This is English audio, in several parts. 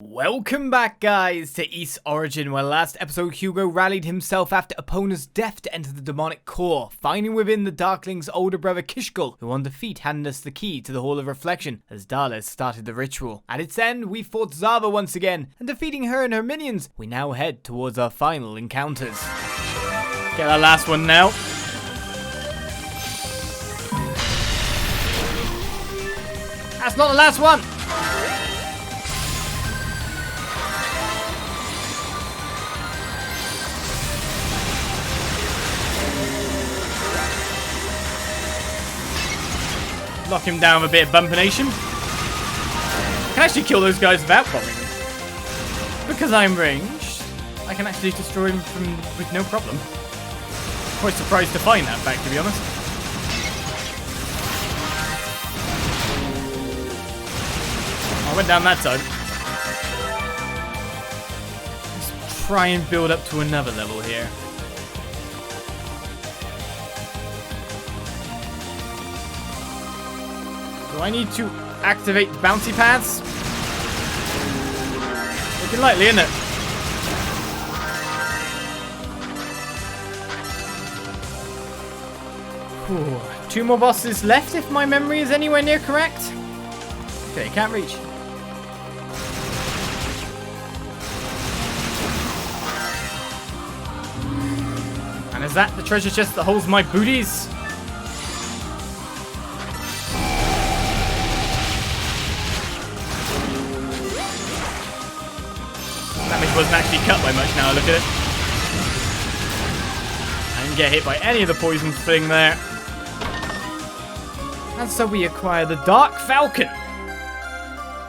Welcome back, guys, to East Origin, where last episode Hugo rallied himself after Epona's death to enter the demonic core, finding within the Darkling's older brother Kishkul, who on defeat handed us the key to the Hall of Reflection as Dalles started the ritual. At its end, we fought Zava once again, and defeating her and her minions, we now head towards our final encounters. Get that last one now. That's not the last one! Lock him down with a bit of bumpination. I can actually kill those guys without bombing them. Because I'm ranged, I can actually destroy them with no problem. Quite surprised to find that fact, to be honest. I went down that side. Let's try and build up to another level here. Do I need to activate the bouncy pads? Looking likely, isn't it? Ooh, 2 more bosses left if my memory is anywhere near correct. Okay, can't reach. And is that the treasure chest that holds my booties? Damage wasn't actually cut by much now I look at it. I didn't get hit by any of the poison thing there. And so we acquire the Dark Falcon.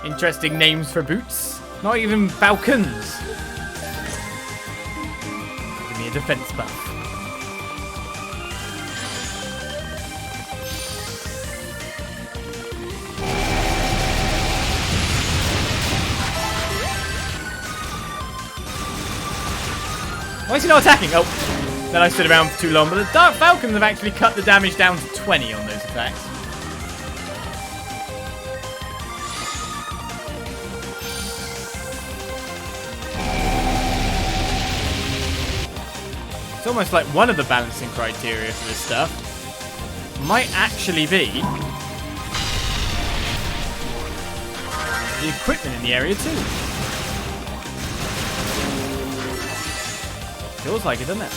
Interesting names for boots. Not even falcons. Give me a defense buff. Why is he not attacking? Oh, then I stood around for too long. But the Dark Falcons have actually cut the damage down to 20 on those attacks. It's almost like one of the balancing criteria for this stuff might actually be the equipment in the area too. Feels like it, doesn't it?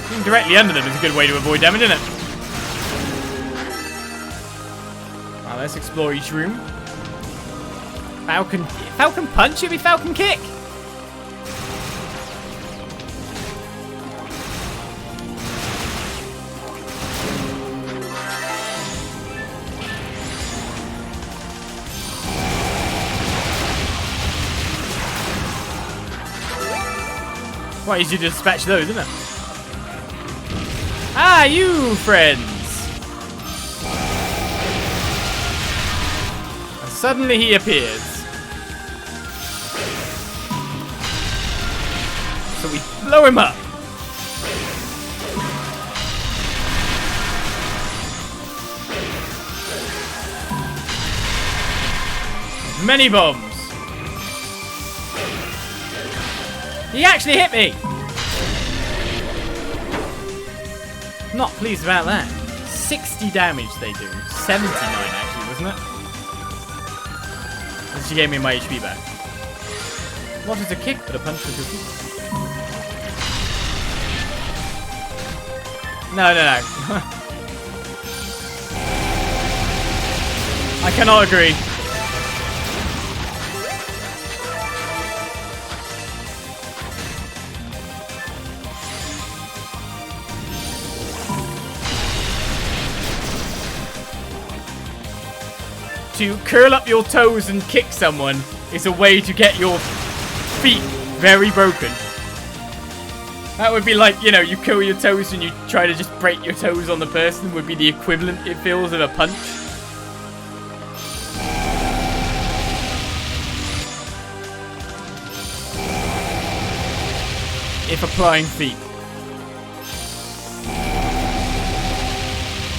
Being directly under them is a good way to avoid damage, isn't it? Well, let's explore each room. Falcon punch? It'd be Falcon kick. Quite easy to dispatch those, isn't it? Ah, you friends! And suddenly he appears. So we blow him up. Many bombs. He actually hit me! Not pleased about that. 60 damage they do. 79 actually, wasn't it? And she gave me my HP back. What is a kick but a punch with your feet? No. I cannot agree. To curl up your toes and kick someone is a way to get your feet very broken. That would be like, you know, you curl your toes and you try to just break your toes on the person would be the equivalent, it feels, of a punch. If applying feet.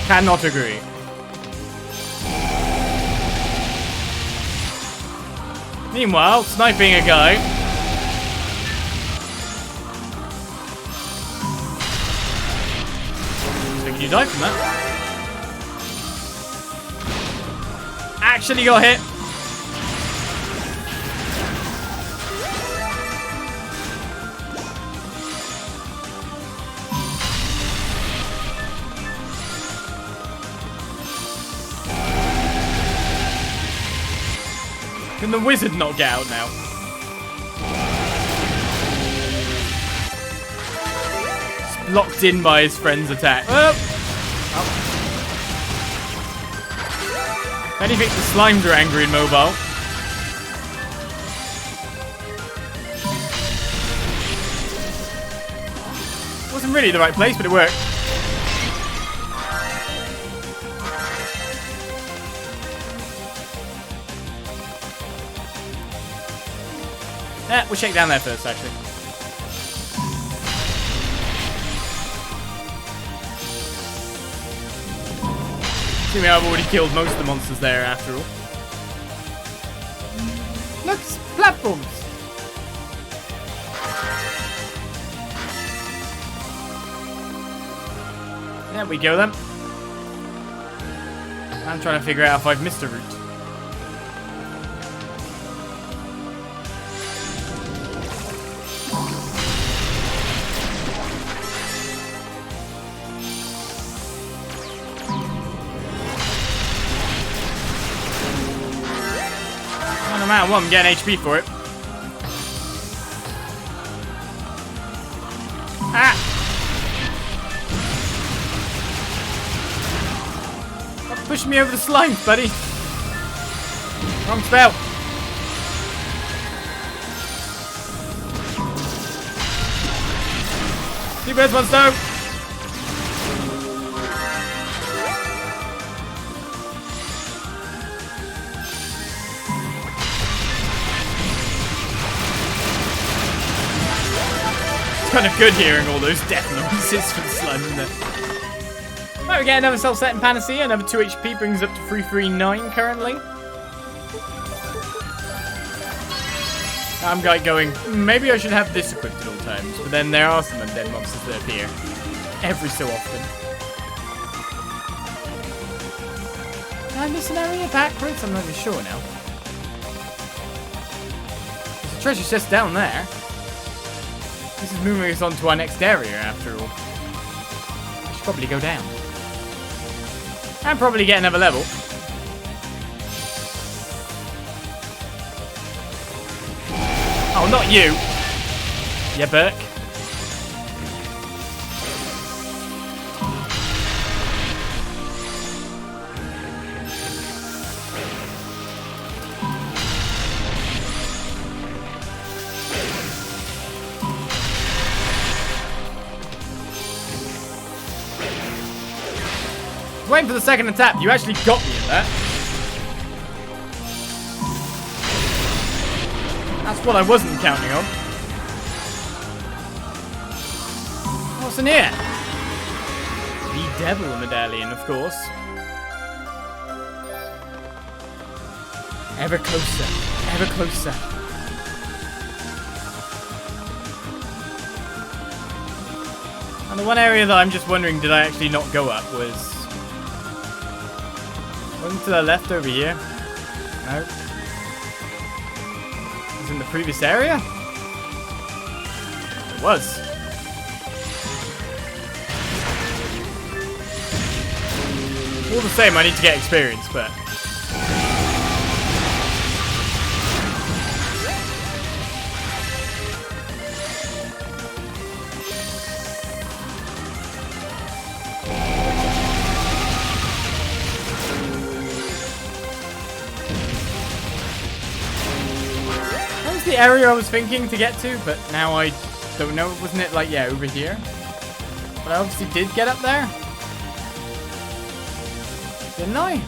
Cannot agree. Meanwhile, sniping a guy. So can you die from that? Actually got hit. Can the wizard not get out now? It's blocked in by his friend's attack. Oh. If anything, the slimes are angry and mobile. Wasn't really the right place, but it worked. We'll shake down there first, actually. Assuming I've already killed most of the monsters there, after all. Look, it's platforms! There we go, then. I'm trying to figure out if I've missed a route. No matter what, I'm getting HP for it. Ah! Stop pushing me over the slimes, buddy. Wrong spell. Two birds, one stone. Kind of good hearing all those death noises from the slime, isn't it? Right, we get another self-setting panacea, another 2 HP, brings us up to 339 currently. I'm going, maybe I should have this equipped at all times, but then there are some undead monsters that appear every so often. Did I miss an area backwards? I'm not even sure now. There's a treasure chest down there. This is moving us on to our next area, after all. I should probably go down. And probably get another level. Oh, not you! Yeah, Burke. Waiting for the second attack. You actually got me at that. That's what I wasn't counting on. What's in here? The Devil Medallion, of course. Ever closer. Ever closer. And the one area that I'm just wondering, did I actually not go up, was... Wasn't to the left over here? No. It was in the previous area? It was. All the same, I need to get experience, but... the area I was thinking to get to, but now I don't know. Wasn't it like, yeah, over here? But I obviously did get up there. Didn't I?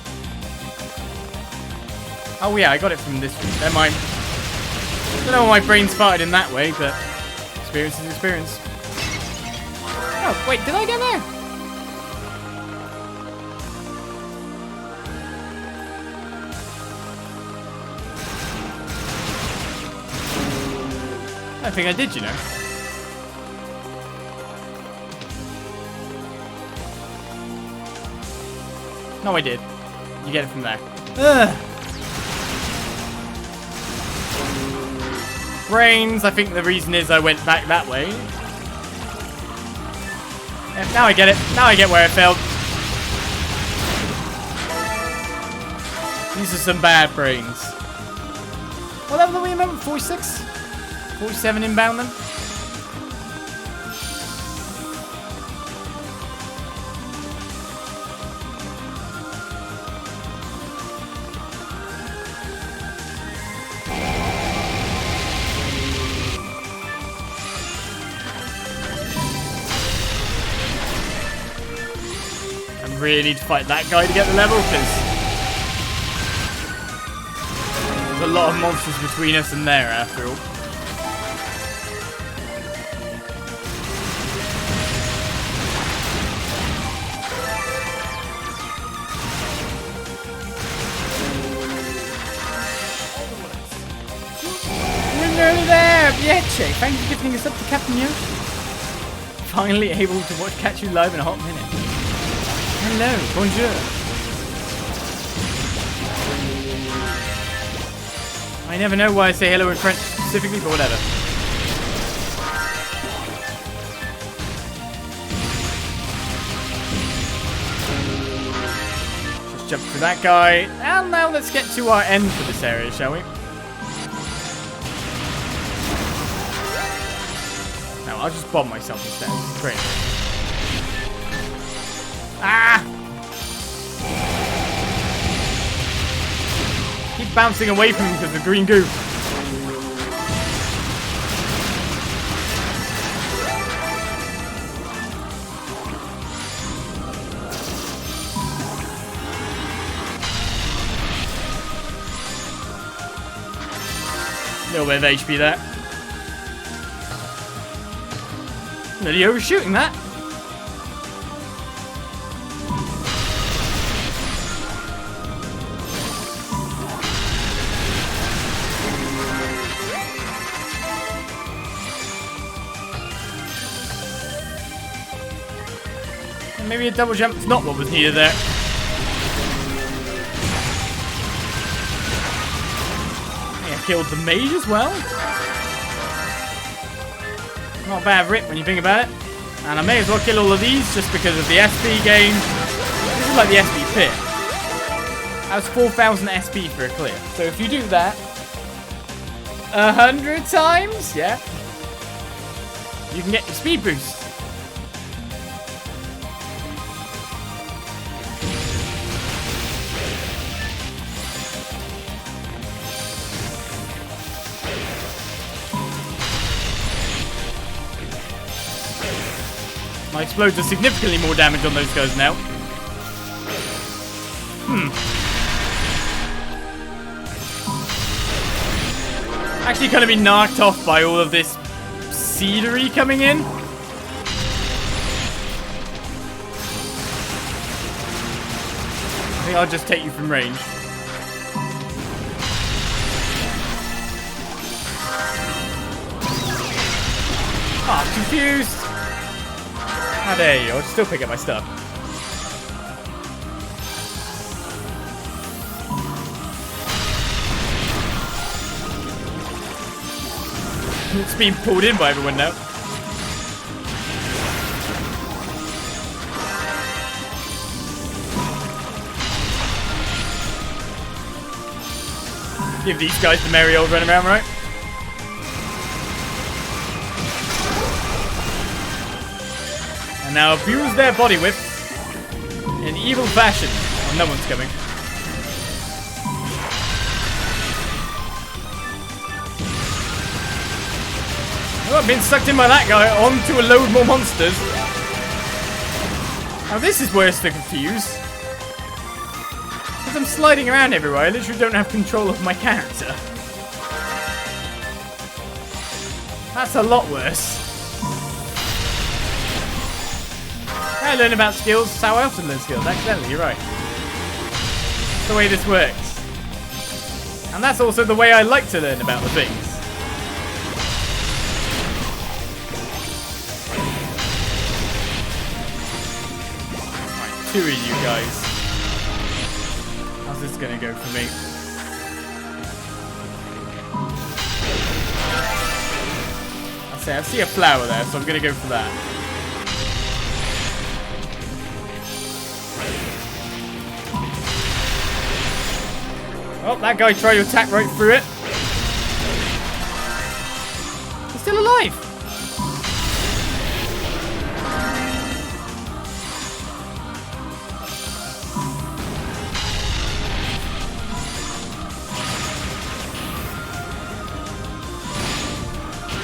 Oh yeah, I got it from this route. Never mind. I don't know why my brain farted in that way, but experience is experience. Oh, wait, did I get there? I think I did, you know. No, I did. You get it from there. Ugh. Brains, I think the reason is I went back that way. Yeah, now I get it. Now I get where I failed. These are some bad brains. What level are we in? 46? 47 inbound then? I really need to fight that guy to get the level, because there's a lot of monsters between us and there, after all. We're nearly there! Bietche! Thank you for gifting us up to Captain Yo. Finally able to catch you live in a hot minute. Hello, bonjour. I never know why I say hello in French specifically, but whatever. Just jump through that guy. And now let's get to our end for this area, shall we? No, I'll just bomb myself instead. Great. Ah! Keep bouncing away from him because of the green goo. Little bit of HP there. Nearly overshooting that. Maybe a double jump is not what was needed there. I killed the mage as well. Not a bad rip when you think about it. And I may as well kill all of these just because of the SP gain. This is like the SP pit. That's 4,000 SP for a clear. So if you do that 100 times, yeah, you can get your speed boost. My explodes do significantly more damage on those guys now. Actually kind of been knocked off by all of this scenery coming in. I think I'll just take you from range. Ah, oh, confused. Ah, there you go. I'll still pick up my stuff. It's being pulled in by everyone now. Give these guys the merry old run around, right? And now abuse their body whip in evil fashion. Oh, no one's coming. Oh, I've been sucked in by that guy onto a load more monsters. Now this is worse to confuse. As I'm sliding around everywhere, I literally don't have control of my character. That's a lot worse. I learn about skills. That's how I often learn skills. Accidentally, you're right. That's the way this works. And that's also the way I like to learn about the things. two of you guys. How's this gonna go for me? I see a flower there, so I'm gonna go for that. Oh, that guy tried to attack right through it. He's still alive.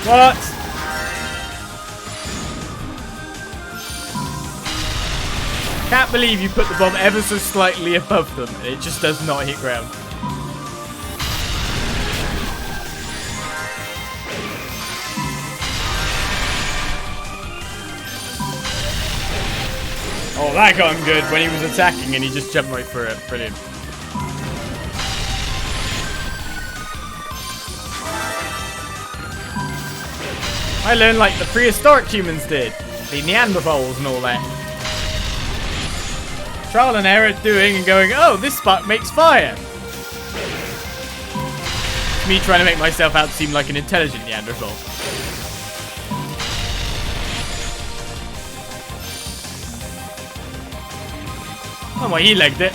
What? Can't believe you put the bomb ever so slightly above them and it just does not hit ground. Oh, that got him good when he was attacking and he just jumped right through it. Brilliant. I learned like the prehistoric humans did. The Neanderthals and all that. Trial and error doing and going, oh, this spark makes fire. Me trying to make myself out seem like an intelligent Neanderthal. Oh my, he legged it.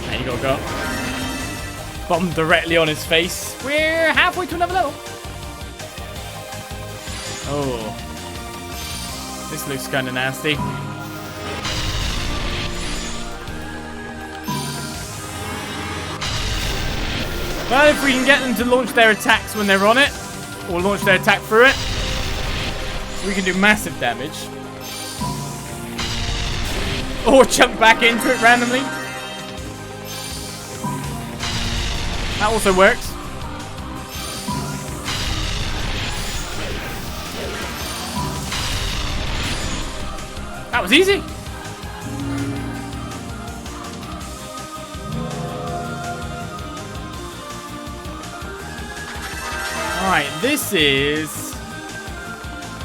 There you go. Bomb directly on his face. We're halfway to another level. Oh. This looks kind of nasty. Well, if we can get them to launch their attacks when they're on it, or launch their attack through it, we can do massive damage. Or jump back into it randomly. That also works. That was easy. Alright, this is,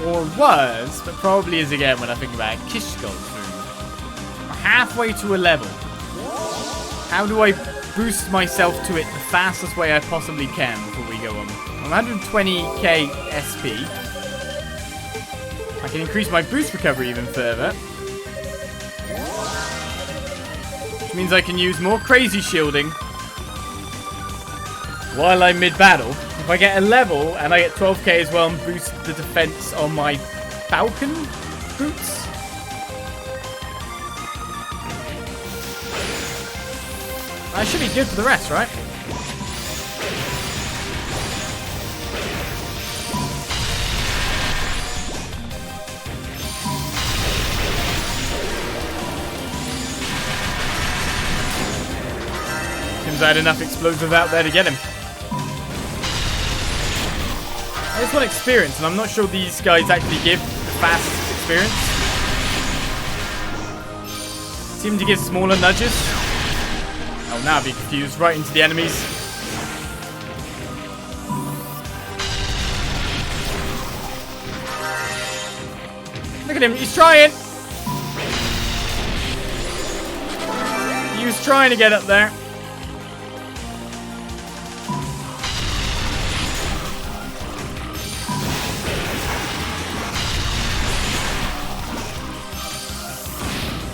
or was, but probably is again when I think about it, Kishkol's room. We're halfway to a level. How do I boost myself to it the fastest way I possibly can before we go on? I'm 120k SP. I can increase my boost recovery even further. Which means I can use more crazy shielding while I'm mid-battle. If I get a level and I get 12k as well and boost the defense on my Falcon boots. That should be good for the rest, right? Seems I had enough explosives out there to get him. I just want experience, and I'm not sure these guys actually give fast experience. Seem to give smaller nudges. Oh, now I'll be confused. Right into the enemies. Look at him. He's trying. He was trying to get up there.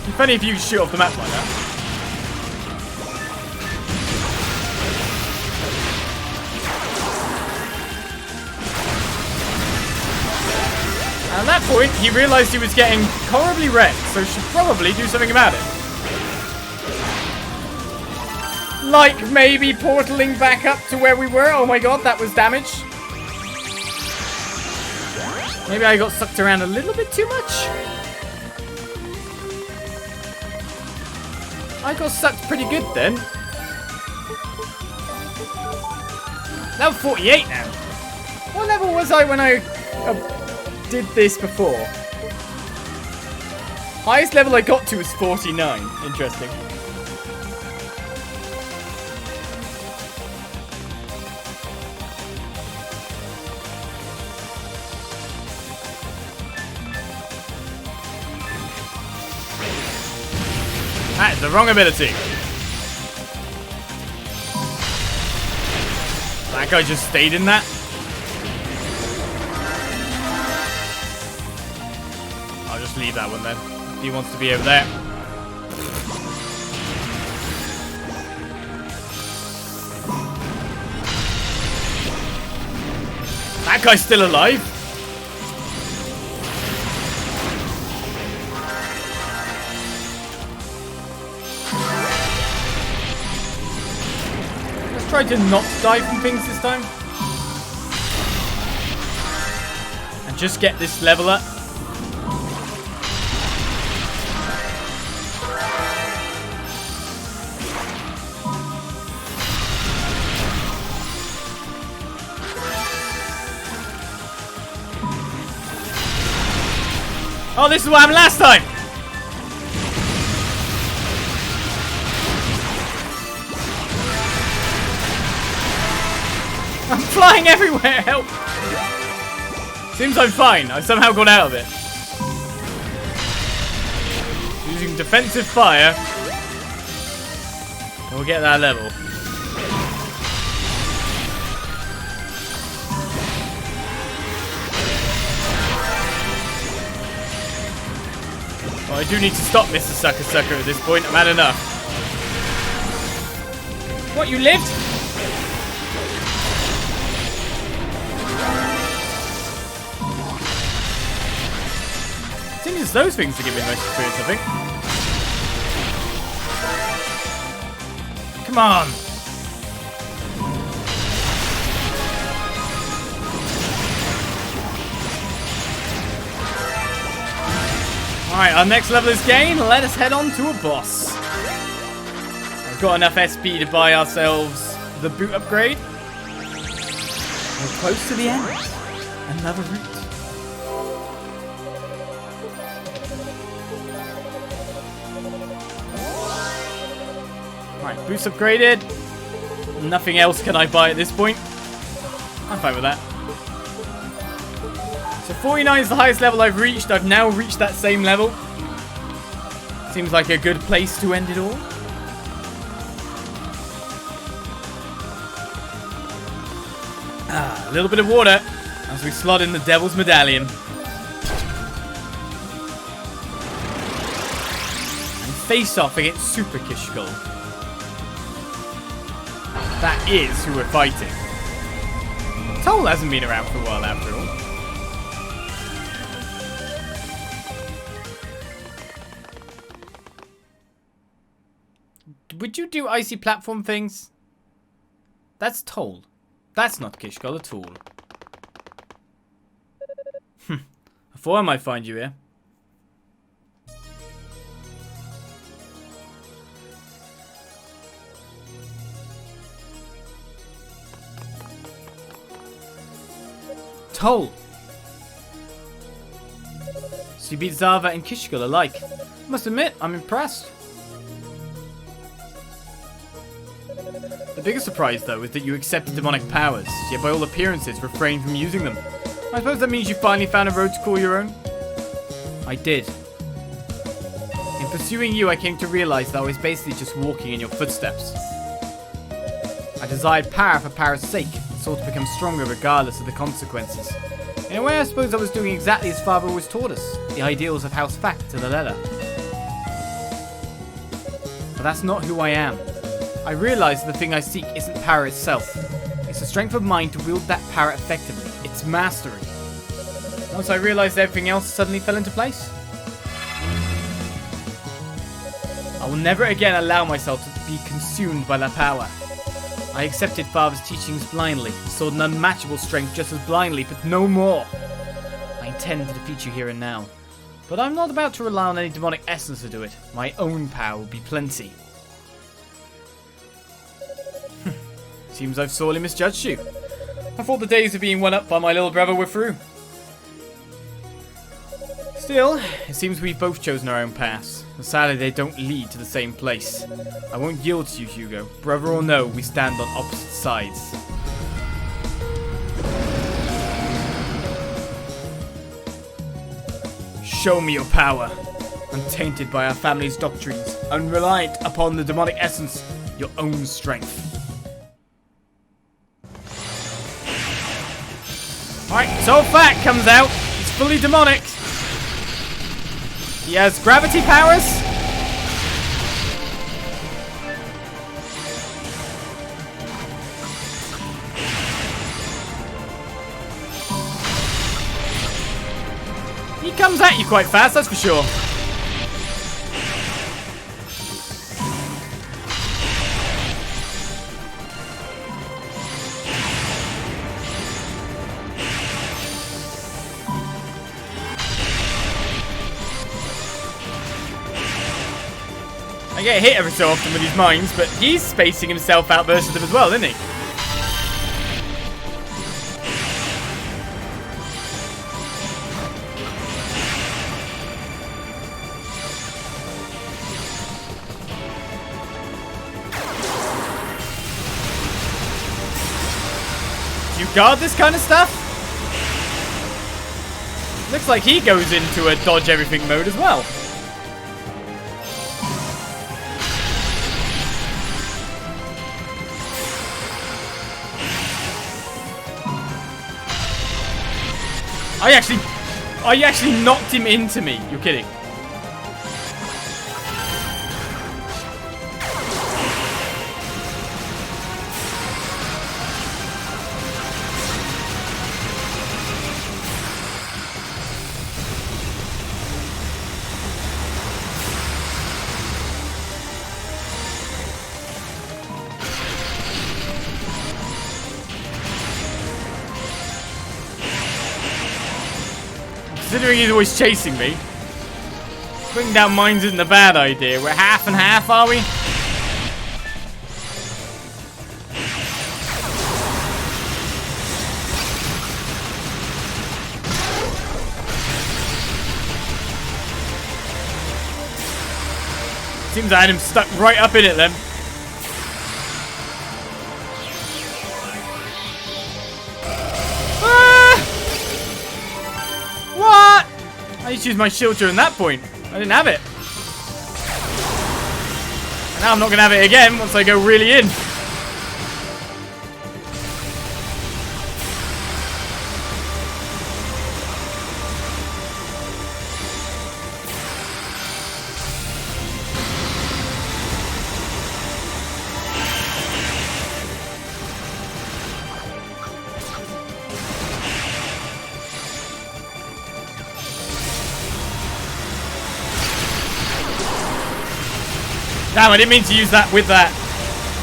It's funny if you shoot off the map like that. At that point, he realized he was getting horribly wrecked, so should probably do something about it. Like maybe portaling back up to where we were. Oh my god, that was damage. Maybe I got sucked around a little bit too much. I got sucked pretty good then. Level 48 now. What level was I when I did this before? Highest level I got to was 49. Interesting. That is the wrong ability. That guy just stayed in that. I'll just leave that one then. If he wants to be over there. That guy's still alive. Let's try to not die from things this time. And just get this level up. Oh, this is what happened last time! I'm flying everywhere, help! Seems I'm fine. I somehow got out of it. Using defensive fire. And we'll get that level. Well, I do need to stop Mr. Sucker at this point. I've had enough. What, you lived? Seems it's those things that give me the most experience, I think. Come on. Alright, our next level is gained. Let us head on to a boss. We've got enough SP to buy ourselves the boot upgrade. We're close to the end. Another route. Alright, boots upgraded. Nothing else can I buy at this point. I'm fine with that. So 49 is the highest level I've reached. I've now reached that same level. Seems like a good place to end it all. A little bit of water as we slot in the Devil's Medallion. And face off against Super Kishkul. That is who we're fighting. Toal hasn't been around for a while after all. Would you do icy platform things? That's Toal. That's not Kishkul at all. I thought I might find you here. Toal! So you beat Zava and Kishkul alike. Must admit, I'm impressed. The biggest surprise, though, is that you accepted demonic powers, yet by all appearances refrained from using them. I suppose that means you finally found a road to call your own? I did. In pursuing you, I came to realize that I was basically just walking in your footsteps. I desired power for power's sake, and sought to become stronger regardless of the consequences. In a way, I suppose I was doing exactly as Father always taught us, the ideals of House Fact to the letter. But that's not who I am. I realize the thing I seek isn't power itself. It's the strength of mind to wield that power effectively. It's mastery. Once I realized everything else suddenly fell into place. I will never again allow myself to be consumed by that power. I accepted Father's teachings blindly, sought an unmatchable strength just as blindly, but no more. I intend to defeat you here and now. But I'm not about to rely on any demonic essence to do it. My own power will be plenty. Seems I've sorely misjudged you. I thought the days of being one up by my little brother were through. Still, it seems we've both chosen our own paths. But sadly, they don't lead to the same place. I won't yield to you, Hugo. Brother or no, we stand on opposite sides. Show me your power. untainted by our family's doctrines, unreliant upon the demonic essence, your own strength. Alright, so Fat comes out. He's fully demonic. He has gravity powers. He comes at you quite fast, that's for sure. I get hit every so often with these mines, but he's spacing himself out versus them as well, isn't he? You guard this kind of stuff? Looks like he goes into a dodge everything mode as well. I actually knocked him into me. You're kidding. Considering he's always chasing me, putting down mines isn't a bad idea. We're half and half, are we? Seems I had him stuck right up in it then. I just used my shield during that point. I didn't have it. And now I'm not going to have it again once I go really in. Damn, I didn't mean to use that with that.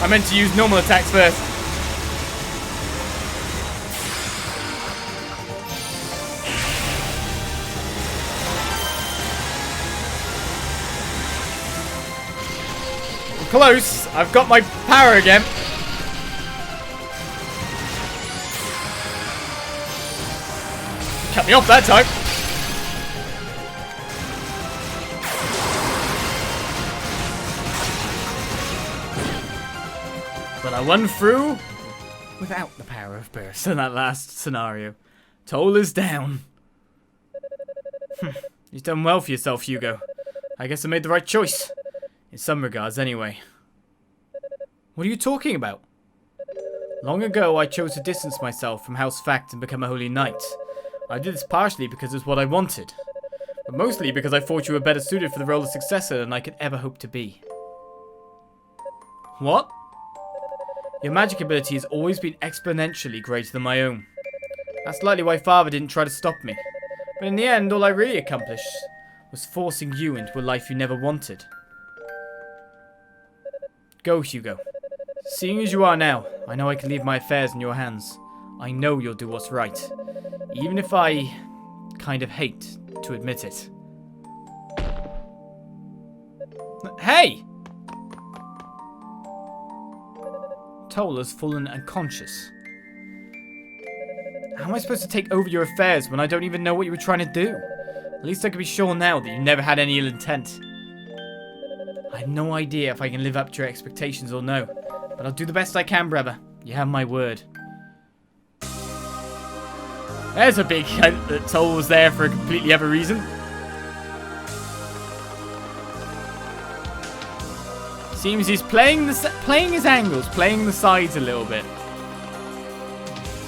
I meant to use normal attacks first. We're close. I've got my power again. Cut me off that time. But I won through without the power of burst in that last scenario. Toal is down. You've done well for yourself, Hugo. I guess I made the right choice. In some regards, anyway. What are you talking about? Long ago, I chose to distance myself from House Fact and become a holy knight. I did this partially because it's what I wanted. But mostly because I thought you were better suited for the role of successor than I could ever hope to be. What? Your magic ability has always been exponentially greater than my own. That's likely why Father didn't try to stop me. But in the end, all I really accomplished was forcing you into a life you never wanted. Go, Hugo. Seeing as you are now, I know I can leave my affairs in your hands. I know you'll do what's right. Even if I kind of hate to admit it. Hey! Toal has fallen unconscious. How am I supposed to take over your affairs when I don't even know what you were trying to do? At least I can be sure now that you never had any ill intent. I have no idea if I can live up to your expectations or no, but I'll do the best I can, brother. You have my word. There's a big hint that Toal was there for a completely other reason. Seems he's playing his angles, playing the sides a little bit.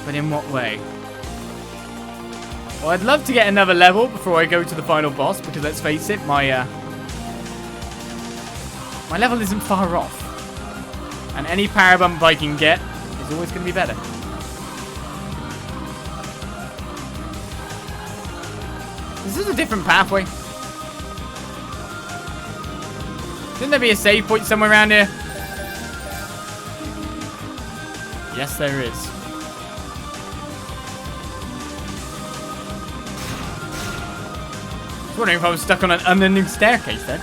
But in what way? Well, I'd love to get another level before I go to the final boss, because let's face it, my level isn't far off. And any power bump I can get is always going to be better. This is a different pathway. Shouldn't there be a save point somewhere around here? Yes, there is. I was wondering if I was stuck on an unending staircase then.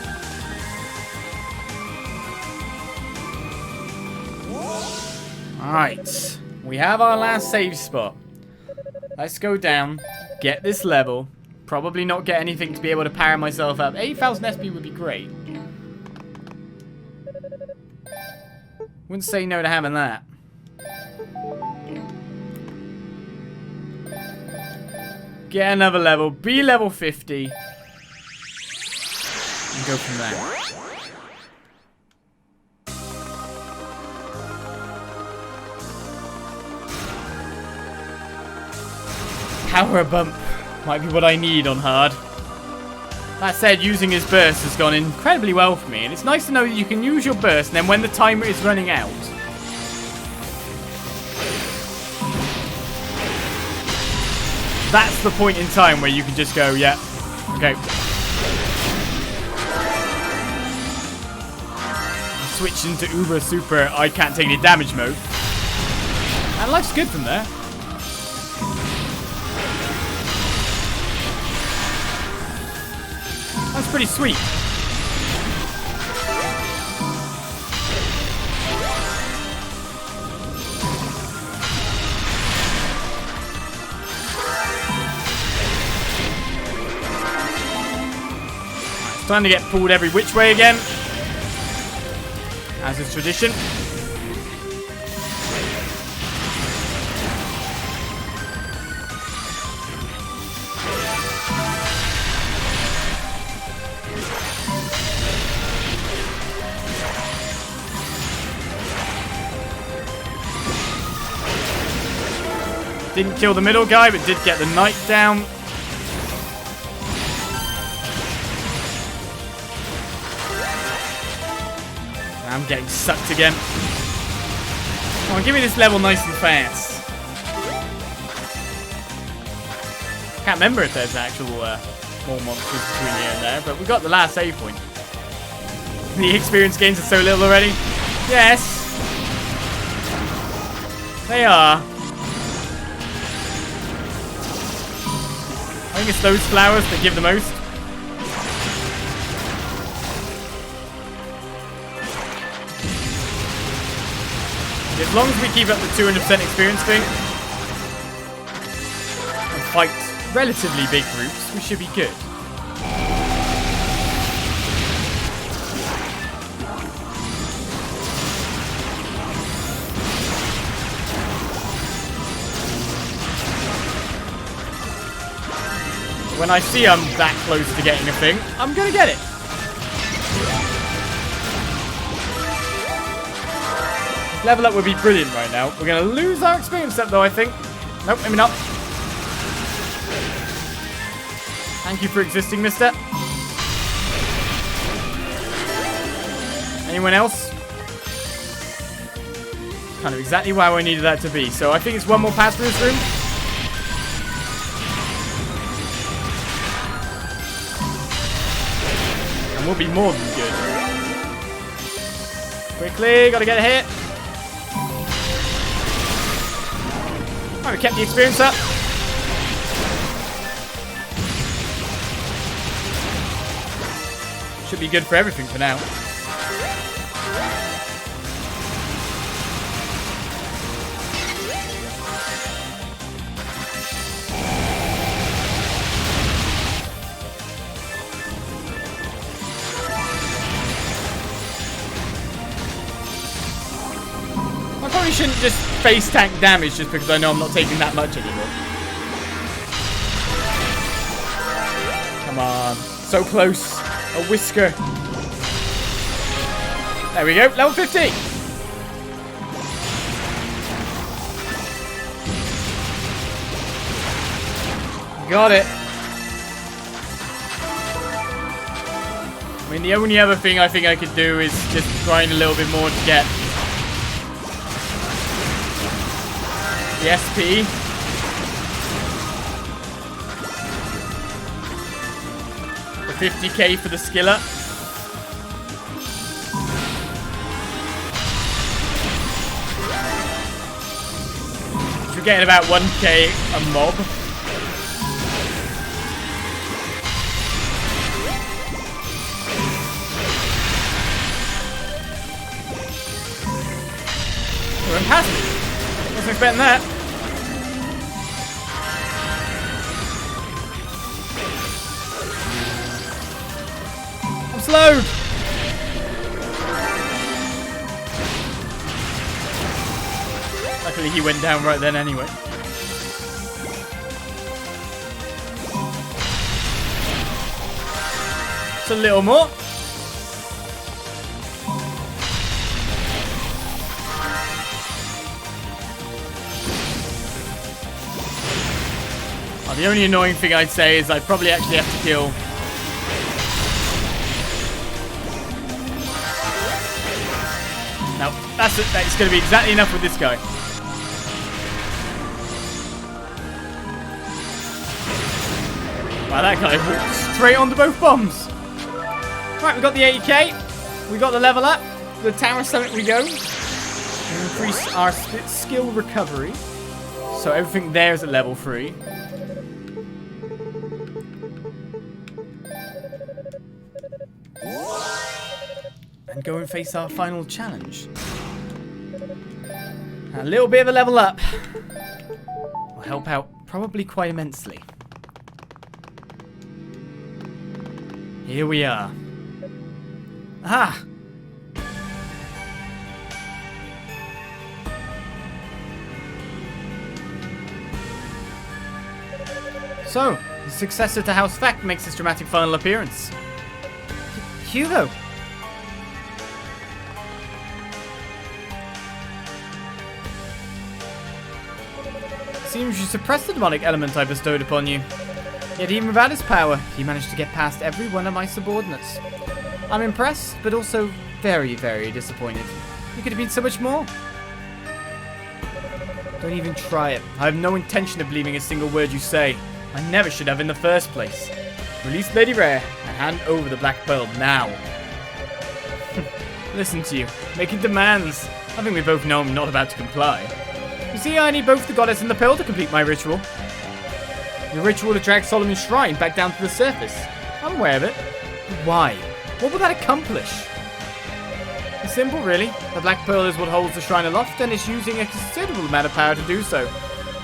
Alright. We have our last save spot. Let's go down, get this level. Probably not get anything to be able to power myself up. 8,000 SP would be great. Wouldn't say no to having that. Get another level. Be level 50. And go from there. Power bump might be what I need on hard. That said, using his burst has gone incredibly well for me, and it's nice to know that you can use your burst, and then when the timer is running out, that's the point in time where you can just go, yeah, okay. Switch into Uber Super, I can't take any damage mode. And life's good from there. That's pretty sweet. It's time to get pulled every which way again, as is tradition. Didn't kill the middle guy, but did get the knight down. I'm getting sucked again. Come on, give me this level nice and fast. Can't remember if there's actual more monsters between here and there, but we got the last save point. The experience gains are so little already. Yes, they are. I think it's those flowers that give the most. As long as we keep up the 200% experience thing and fight relatively big groups, we should be good. When I see I'm that close to getting a thing, I'm gonna get it. Level up would be brilliant right now. We're gonna lose our experience up though, I think. Nope, maybe not. Thank you for existing, mister. Anyone else? Kind of exactly where I needed that to be. So I think it's one more pass through this room. And we'll be more than good. Quickly, gotta get a hit. Right, we kept the experience up. Should be good for everything for now. I probably shouldn't just face tank damage just because I know I'm not taking that much anymore. Come on. So close. A whisker. There we go. Level 50. Got it. I mean, the only other thing I think I could do is just grind a little bit more to get the SP. The 50k for the skiller. We're getting about 1k a mob. We're past it. Wasn't expecting that. I'm slowed. Luckily he went down right then anyway. Just a little more. Oh, the only annoying thing I'd say is I probably actually have to kill no, that's it. That's going to be exactly enough with this guy. Wow, that guy walked straight onto both bombs. Right, we got the 80k. We got the level up. The Tower Summit we go. We increase our skill recovery. So everything there is at level 3. And go and face our final challenge. A little bit of a level up will help out probably quite immensely. Here we are. Aha! So, the successor to House Fact makes his dramatic final appearance. Hugo! Seems you suppressed the demonic element I bestowed upon you. Yet even without his power, you managed to get past every one of my subordinates. I'm impressed, but also very, very disappointed. You could have been so much more. Don't even try it. I have no intention of believing a single word you say. I never should have in the first place. Release Lady Reah and hand over the Black Pearl now. Listen to you, making demands. I think we both know I'm not about to comply. You see, I need both the goddess and the pearl to complete my ritual. Your ritual to drag Solomon's shrine back down to the surface. I'm aware of it. Why? What will that accomplish? It's simple, really. The Black Pearl is what holds the shrine aloft, and it's using a considerable amount of power to do so.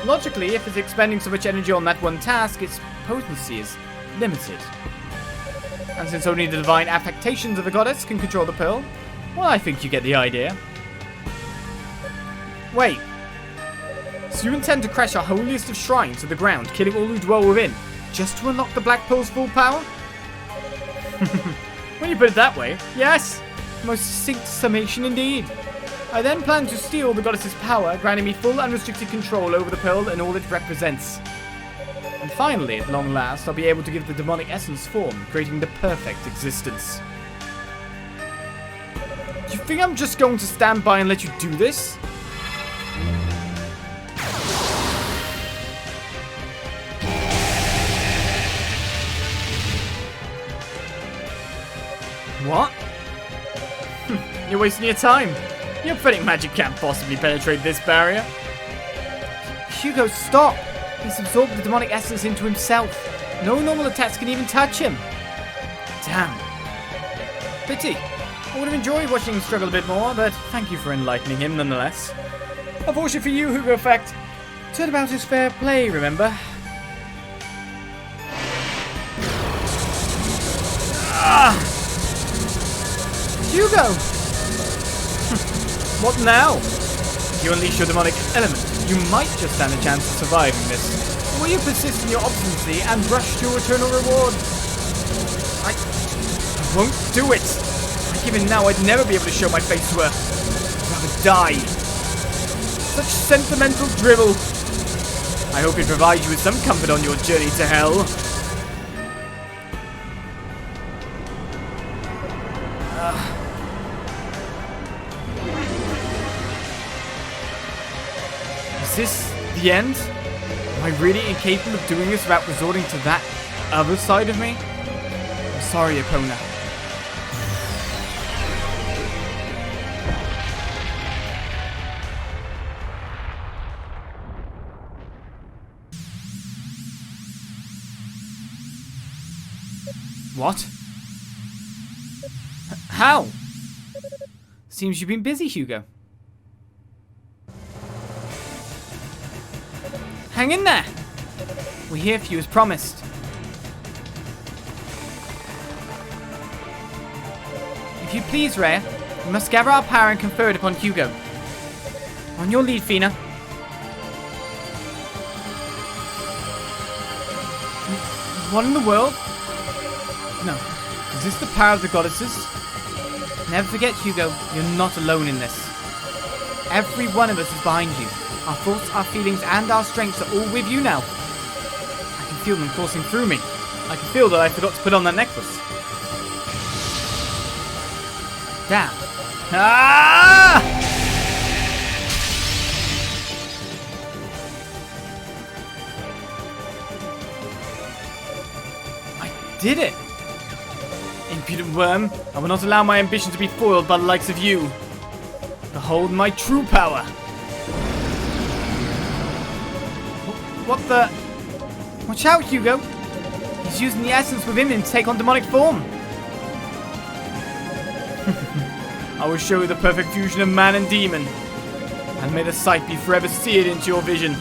Logically, if it's expending so much energy on that one task, its potency is limited. And since only the divine affectations of the goddess can control the pearl, well, I think you get the idea. Wait. So you intend to crash our holiest of shrines to the ground, killing all who dwell within, just to unlock the Black Pearl's full power? When you put it that way, yes. Most succinct summation indeed. I then plan to steal the goddess's power, granting me full unrestricted control over the pearl and all it represents. And finally, at long last, I'll be able to give the demonic essence form, creating the perfect existence. Do you think I'm just going to stand by and let you do this? What? You're wasting your time. Your pathetic magic can't possibly penetrate this barrier. Hugo, stop! He's absorbed the demonic essence into himself. No normal attacks can even touch him. Damn. Pity. I would have enjoyed watching him struggle a bit more, but thank you for enlightening him nonetheless. Unfortunately for you, Hugo Fact. Turnabout is fair play, remember? Ah! Hugo! What now? If you unleash your demonic element, you might just stand a chance of surviving this. Or will you persist in your obstinacy and rush to your eternal reward? I won't do it! I given now, I'd never be able to show my face to her. I'd rather die. Such sentimental drivel. I hope it provides you with some comfort on your journey to hell. Is this the end? Am I really incapable of doing this without resorting to that other side of me? I'm sorry, Epona. What? How? Seems you've been busy, Hugo. Hang in there! We're here for you as promised. If you please, Reah, we must gather our power and confer it upon Hugo. On your lead, Feena. What in the world? No. Is this the power of the goddesses? Never forget, Hugo, you're not alone in this. Every one of us is behind you. Our thoughts, our feelings, and our strengths are all with you now. I can feel them coursing through me. I can feel that I forgot to put on that necklace. Damn. Ah! I did it! Impudent worm, I will not allow my ambition to be foiled by the likes of you. Behold my true power. What the? Watch out, Hugo. He's using the essence within him to take on demonic form. I will show you the perfect fusion of man and demon. And may the sight be forever seared into your vision.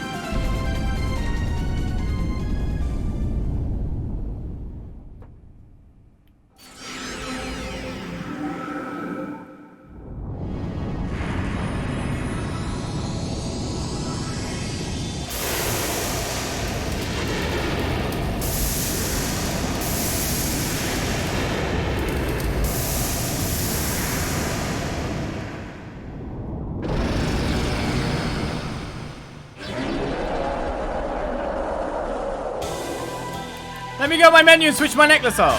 Let me go my menu and switch my necklace off.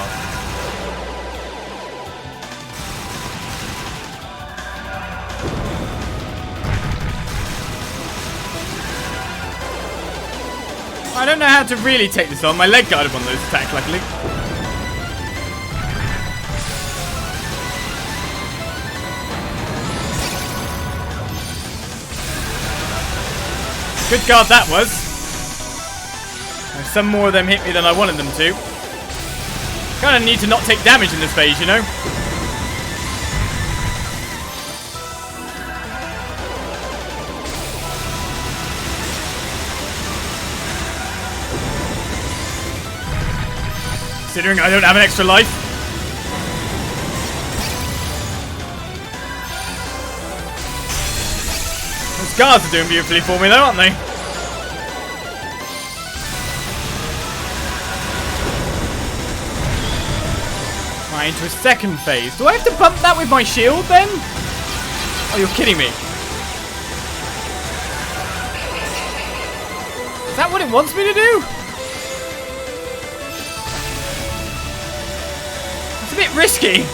I don't know how to really take this on. My leg guarded one of those attacks, luckily. Good guard that was. Some more of them hit me than I wanted them to. Kind of need to not take damage in this phase, you know? Considering I don't have an extra life. Those guards are doing beautifully for me though, aren't they? Into a second phase. Do I have to bump that with my shield then? Oh, you're kidding me. Is that what it wants me to do? It's a bit risky.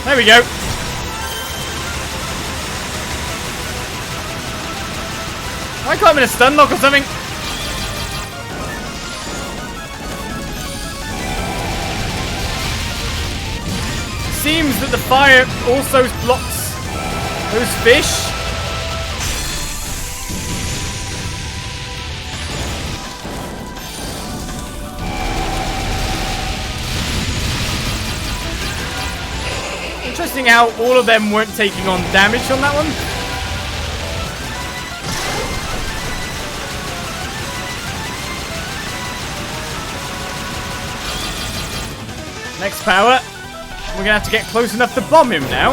There we go. I caught him in a stun lock or something. Seems that the fire also blocks those fish. Interesting how all of them weren't taking on damage on that one. Next power. We're gonna have to get close enough to bomb him now.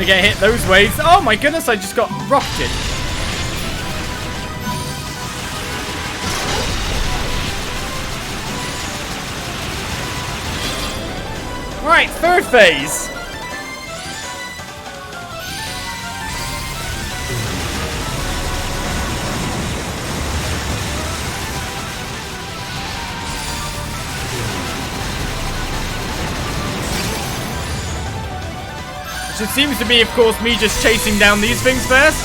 want to get hit those ways. Oh my goodness, I just got rocketed. Right, third phase. It seems to be, of course, me just chasing down these things first.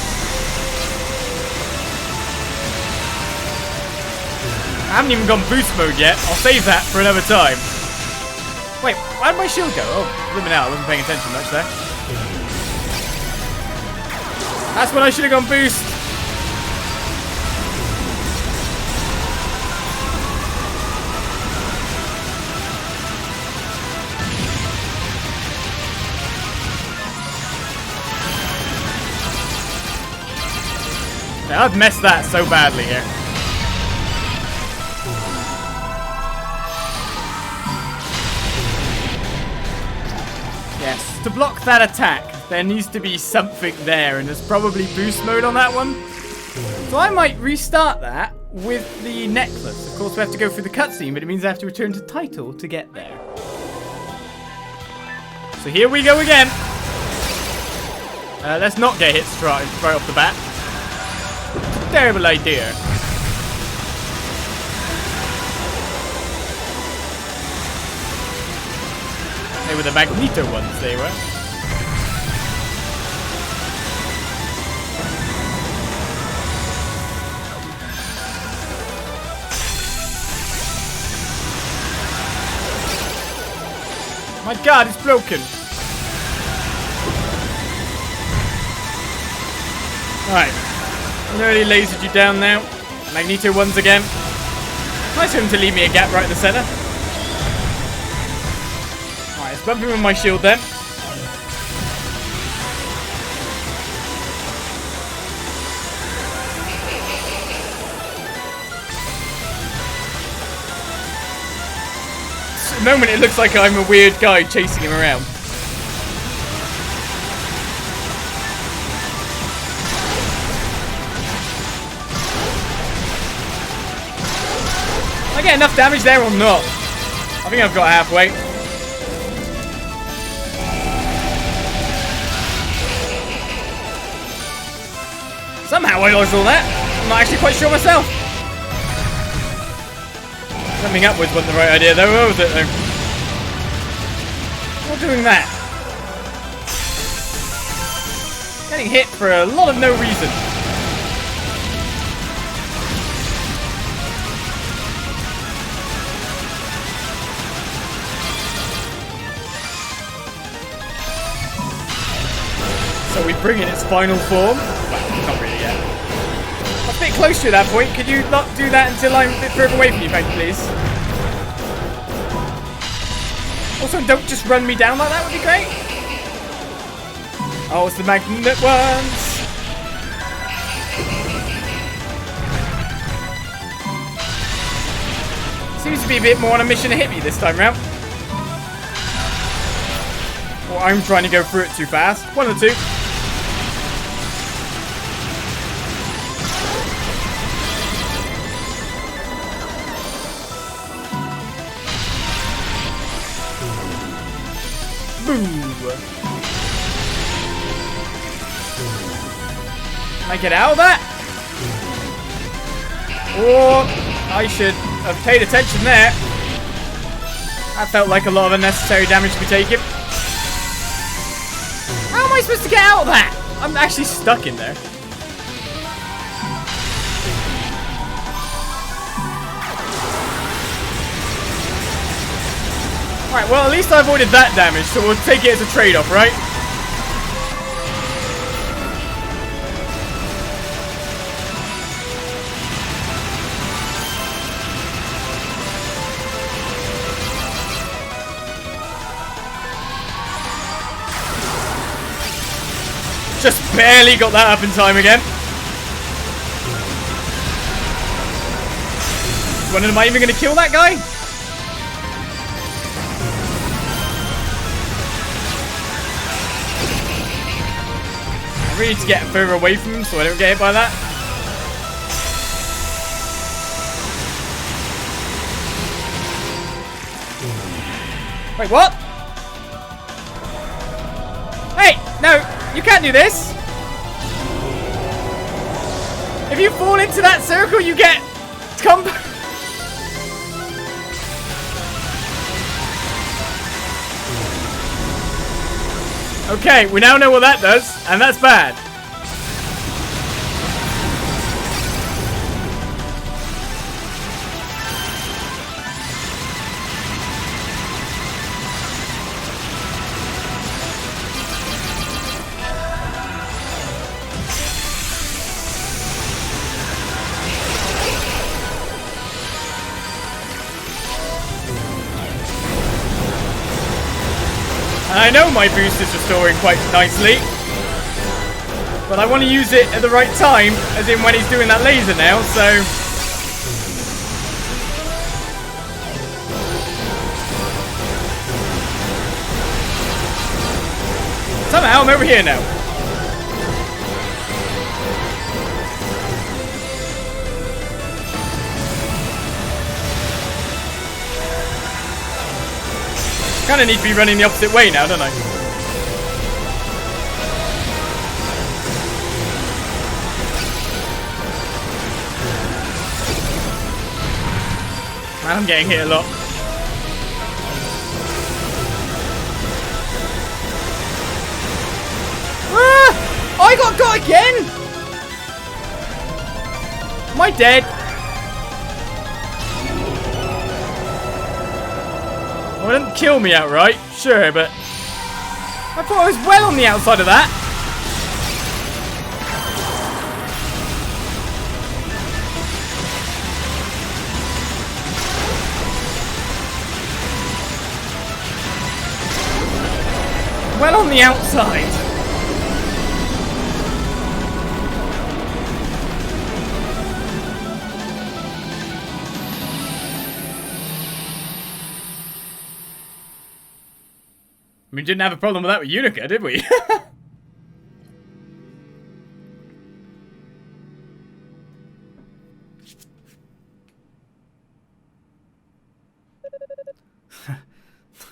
I haven't even gone boost mode yet. I'll save that for another time. Wait, where did my shield go? Oh, living out. I wasn't paying attention much there. That's when I should have gone boost. I've messed that so badly here. Yes, to block that attack, there needs to be something there, and there's probably boost mode on that one. So I might restart that with the necklace. Of course, we have to go through the cutscene, but it means I have to return to title to get there. So here we go again. Let's not get hit right off the bat. Terrible idea. They were the Magneto ones, they were. My god, it's broken. Alright. Nearly lasered you down now. Magneto ones again. Nice of him to leave me a gap right in the center. Alright, let's bump him with my shield then. At the moment it looks like I'm a weird guy chasing him around. I get enough damage there or not? I think I've got halfway. Somehow I dodged all that. I'm not actually quite sure myself. Jumping upwards wasn't the right idea though, was it though? Not doing that. Getting hit for a lot of no reason. So we bring in its final form. Well, not really yet. I'm a bit close to that point. Could you not do that until I'm a bit further away from you, thank you, please? Also, don't just run me down like that would be great. Oh, it's the magnet ones. Seems to be a bit more on a mission to hit me this time round. Or I'm trying to go through it too fast. One of the two. Can I get out of that? Or I should have paid attention there. That felt like a lot of unnecessary damage to be taken. How am I supposed to get out of that? I'm actually stuck in there. Alright, well at least I avoided that damage, so we'll take it as a trade-off, right? Just barely got that up in time again. Wondering, am I even going to kill that guy? I really need to get further away from him so I don't get hit by that. Wait, what? Hey, no, you can't do this. If you fall into that circle, you get Okay, we now know what that does, and that's bad. I know my boost is restoring quite nicely, but I want to use it at the right time, as in when he's doing that laser now, so... Somehow I'm over here now. Kind of need to be running the opposite way now, don't I? Man, I'm getting hit a lot. Ah! I got again! Am I dead? Well, it didn't kill me outright, sure, but I thought I was well on the outside of that. Well on the outside. We didn't have a problem with that with Unica, did we?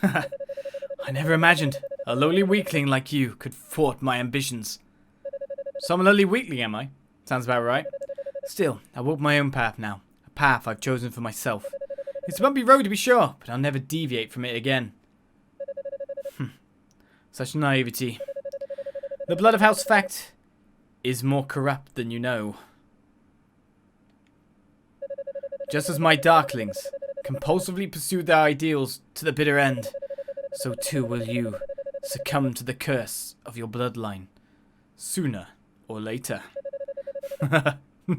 I never imagined a lowly weakling like you could thwart my ambitions. So I'm a lowly weakling, am I? Sounds about right. Still, I walk my own path now. A path I've chosen for myself. It's a bumpy road to be sure, but I'll never deviate from it again. Such naivety. The blood of House Fact is more corrupt than you know. Just as my darklings compulsively pursue their ideals to the bitter end, so too will you succumb to the curse of your bloodline, sooner or later. He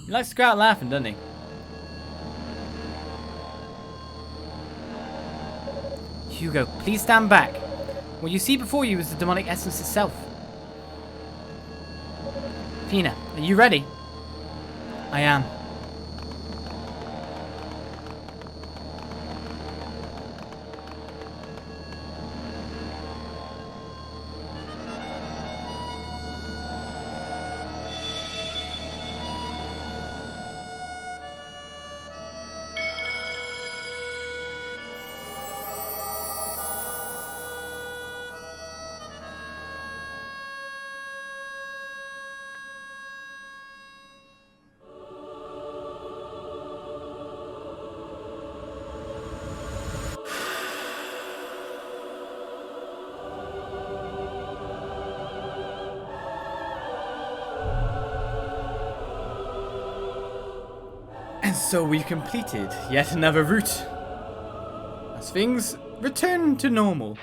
likes to go out laughing, doesn't he? Hugo, please stand back. What you see before you is the demonic essence itself. Feena, are you ready? I am. And so we completed yet another route, as things return to normal.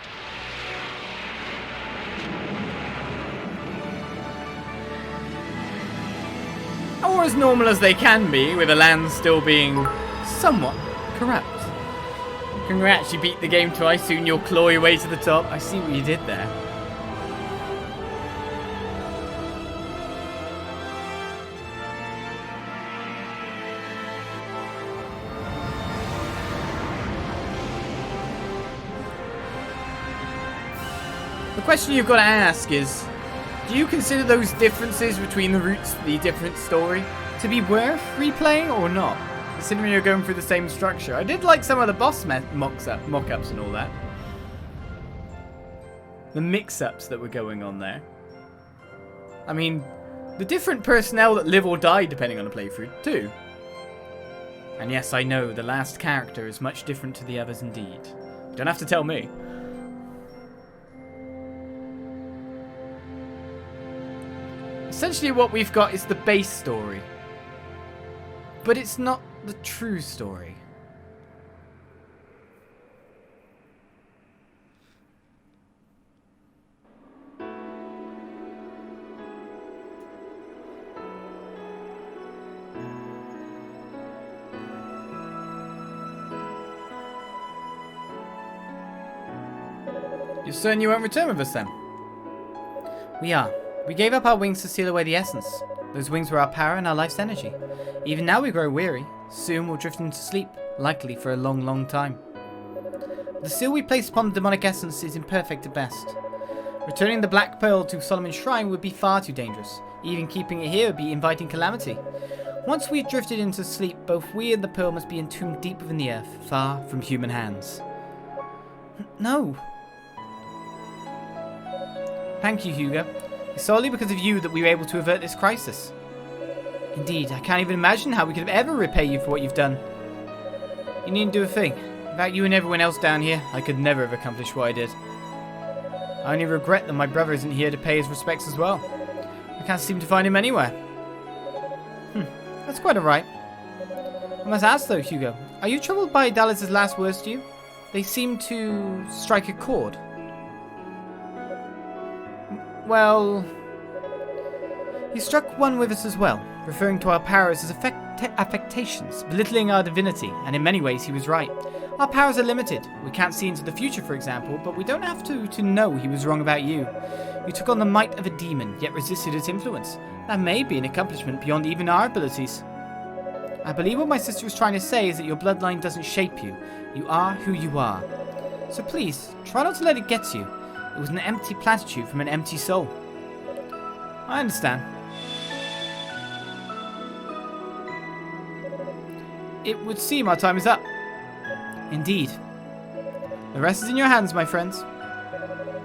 Or as normal as they can be, with the land still being somewhat corrupt. Congrats, you beat the game twice, soon you'll claw your way to the top. I see what you did there. The question you've got to ask is, do you consider those differences between the routes of the different story to be worth replaying or not? Considering you're going through the same structure. I did like some of the boss mock-ups and all that. The mix-ups that were going on there. I mean, the different personnel that live or die depending on the playthrough too. And yes, I know, the last character is much different to the others indeed. You don't have to tell me. Essentially what we've got is the base story. But it's not the true story. You're certain you won't return with us then? We are. We gave up our wings to seal away the essence. Those wings were our power and our life's energy. Even now we grow weary. Soon we'll drift into sleep, likely for a long, long time. The seal we placed upon the demonic essence is imperfect at best. Returning the black pearl to Solomon's shrine would be far too dangerous. Even keeping it here would be inviting calamity. Once we drifted into sleep, both we and the pearl must be entombed deep within the earth, far from human hands. No. Thank you, Hugo. It's solely because of you that we were able to avert this crisis. Indeed, I can't even imagine how we could have ever repay you for what you've done. You needn't do a thing. Without you and everyone else down here, I could never have accomplished what I did. I only regret that my brother isn't here to pay his respects as well. I can't seem to find him anywhere. That's quite alright. I must ask though, Hugo, are you troubled by Dalles' last words to you? They seem to strike a chord. Well, he struck one with us as well, referring to our powers as affectations, belittling our divinity, and in many ways he was right. Our powers are limited. We can't see into the future, for example, but we don't have to know he was wrong about you. You took on the might of a demon, yet resisted its influence. That may be an accomplishment beyond even our abilities. I believe what my sister was trying to say is that your bloodline doesn't shape you. You are who you are. So please, try not to let it get to you. It was an empty platitude from an empty soul. I understand. It would seem our time is up. Indeed. The rest is in your hands, my friends.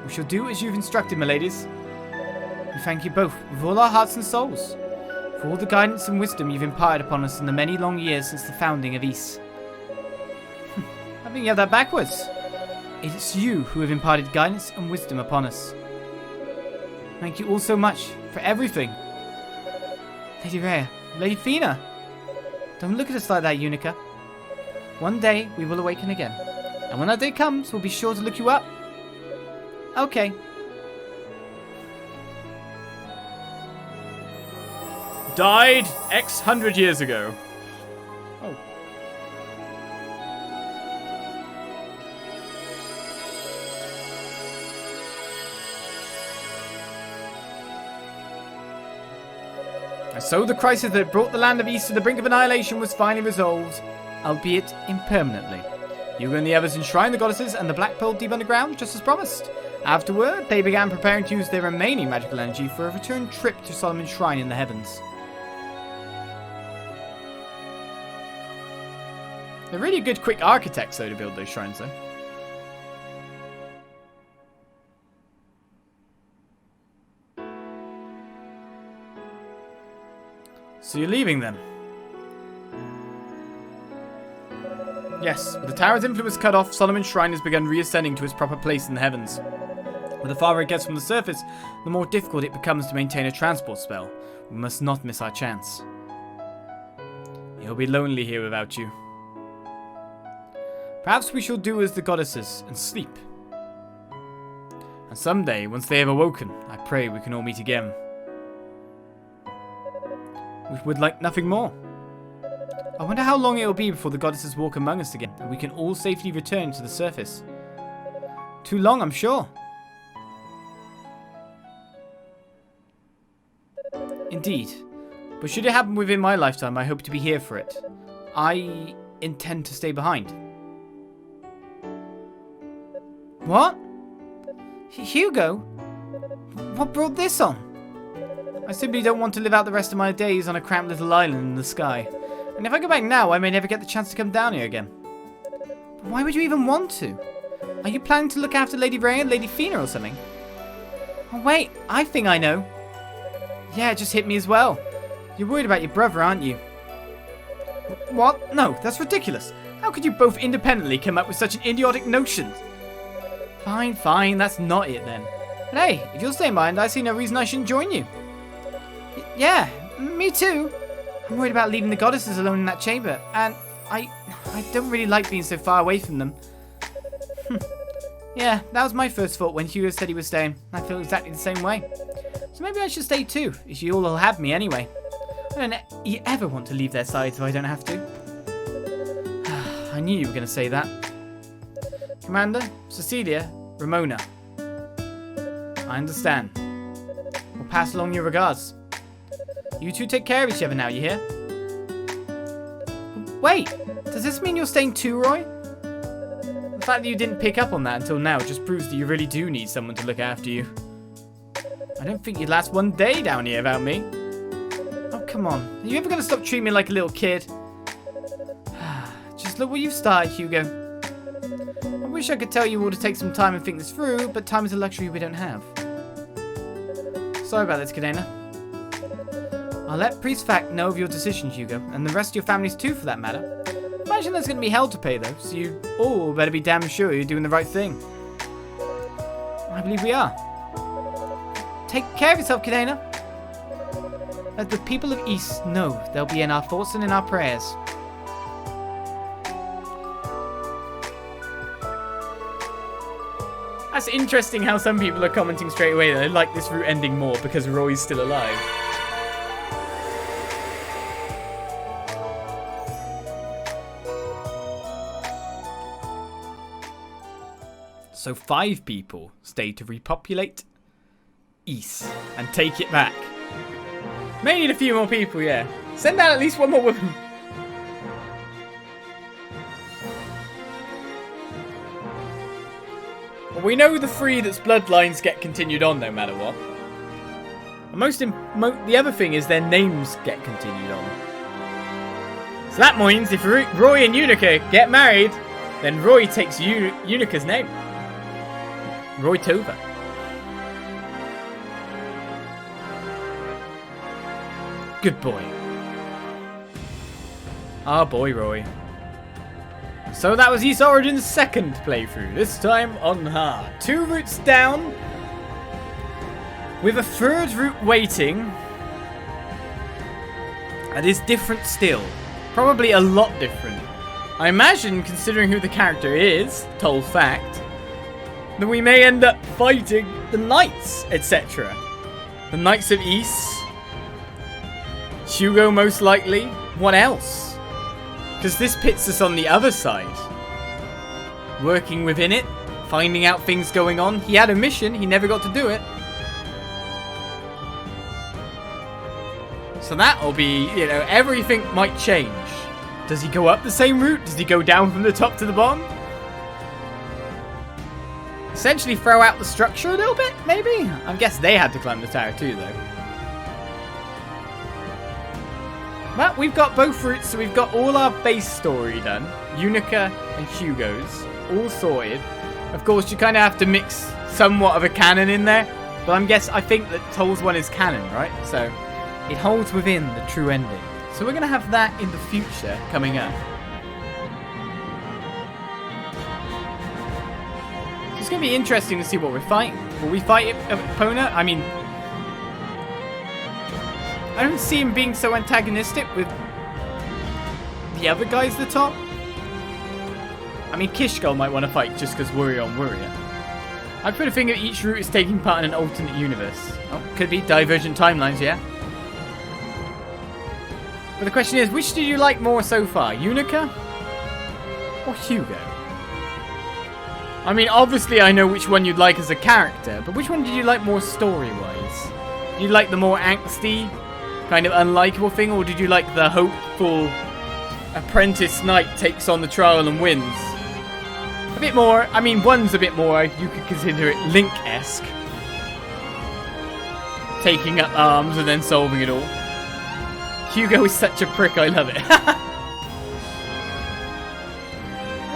We shall do as you've instructed, my ladies. We thank you both with all our hearts and souls for all the guidance and wisdom you've imparted upon us in the many long years since the founding of Ys. I think you have that backwards. It's you who have imparted guidance and wisdom upon us. Thank you all so much for everything. Lady Reah, Lady Feena. Don't look at us like that, Unica. One day we will awaken again. And when that day comes, we'll be sure to look you up. Okay. Died X hundred years ago. Oh. And so the crisis that brought the land of Ys to the brink of annihilation was finally resolved, albeit impermanently. Hugo and the others enshrined the goddesses and the Black Pearl deep underground, just as promised. Afterward, they began preparing to use their remaining magical energy for a return trip to Solomon's shrine in the heavens. They're really good quick architects, though, to build those shrines, though. So you're leaving, then? Yes, with the tower's influence cut off, Solomon's shrine has begun reascending to its proper place in the heavens. But the farther it gets from the surface, the more difficult it becomes to maintain a transport spell. We must not miss our chance. You'll be lonely here without you. Perhaps we shall do as the goddesses and sleep. And someday, once they have awoken, I pray we can all meet again. We would like nothing more. I wonder how long it will be before the goddesses walk among us again, and we can all safely return to the surface. Too long, I'm sure. Indeed. But should it happen within my lifetime, I hope to be here for it. I intend to stay behind. What? Hugo? What brought this on? I simply don't want to live out the rest of my days on a cramped little island in the sky. And if I go back now, I may never get the chance to come down here again. But why would you even want to? Are you planning to look after Lady Reah and Lady Feena or something? Oh wait, I think I know. Yeah, it just hit me as well. You're worried about your brother, aren't you? What? No, that's ridiculous. How could you both independently come up with such an idiotic notion? Fine, fine, that's not it then. But hey, if you'll stay behind, I see no reason I shouldn't join you. Yeah, me too. I'm worried about leaving the goddesses alone in that chamber, and I don't really like being so far away from them. Yeah, that was my first thought when Hugo said he was staying. I feel exactly the same way. So maybe I should stay too, if you all will have me anyway. I don't ever want to leave their sides if I don't have to. I knew you were going to say that. Commander, Cecilia, Ramona. I understand. We'll pass along your regards. You two take care of each other now, you hear? Wait, does this mean you're staying too, Roy? The fact that you didn't pick up on that until now just proves that you really do need someone to look after you. I don't think you'd last one day down here without me. Oh, come on. Are you ever going to stop treating me like a little kid? Just look what you've started, Hugo. I wish I could tell you all to take some time and think this through, but time is a luxury we don't have. Sorry about this, Cadena. I'll let Priest Fact know of your decision, Hugo, and the rest of your families too, for that matter. Imagine there's going to be hell to pay, though, so you all better be damn sure you're doing the right thing. I believe we are. Take care of yourself, Cadena. Let the people of East know they'll be in our thoughts and in our prayers. That's interesting how some people are commenting straight away that they like this route ending more because Roy's still alive. So 5 people stay to repopulate East and take it back. May need a few more people, yeah. Send out at least one more woman. Well, we know the 3 that's bloodlines get continued on no matter what. The other thing is their names get continued on. So that means if Roy and Unica get married, then Roy takes Unica's name. Roy Tova. Good boy. Our boy Roy. So that was East Origin's second playthrough, this time on hard. 2 routes down, with a 3rd route waiting. That is different still. Probably a lot different. I imagine, considering who the character is, Toal fact, that we may end up fighting the Knights, etc. The Knights of East. Hugo most likely. What else? Because this pits us on the other side. Working within it. Finding out things going on. He had a mission. He never got to do it. So that'll be, you know, everything might change. Does he go up the same route? Does he go down from the top to the bottom? Essentially throw out the structure a little bit, maybe? I guess they had to climb the tower too, though. But we've got both routes, so we've got all our base story done. Unica and Hugo's, all sorted. Of course, you kind of have to mix somewhat of a canon in there. But I think that Toal's one is canon, right? So it holds within the true ending. So we're going to have that in the future coming up. It's going to be interesting to see what we're fighting. Will we fight Epona? I mean, I don't see him being so antagonistic with the other guys at the top. I mean, Kishko might want to fight just because Warrior on Warrior. I put a finger each route is taking part in an alternate universe. Oh, could be divergent timelines, yeah? But the question is, which did you like more so far? Unica or Hugo? I mean, obviously I know which one you'd like as a character, but which one did you like more story-wise? Did you like the more angsty, kind of unlikable thing, or did you like the hopeful apprentice knight takes on the trial and wins? I bit more, I mean, one's a bit more, you could consider it Link-esque. Taking up arms and then solving it all. Hugo is such a prick, I love it.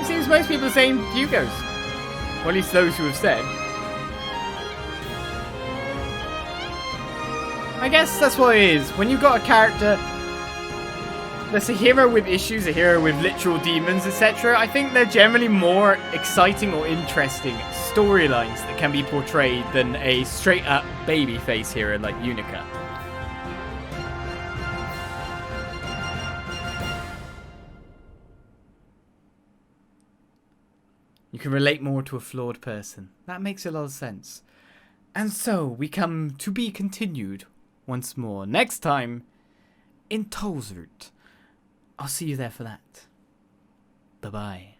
It seems most people are saying Hugo's. Or at least those who have said. I guess that's what it is. When you've got a character that's a hero with issues, a hero with literal demons, etc., I think they're generally more exciting or interesting storylines that can be portrayed than a straight-up babyface hero like Unica. You can relate more to a flawed person. That makes a lot of sense. And so, we come to be continued once more. Next time, in Toal's route. I'll see you there for that. Bye-bye.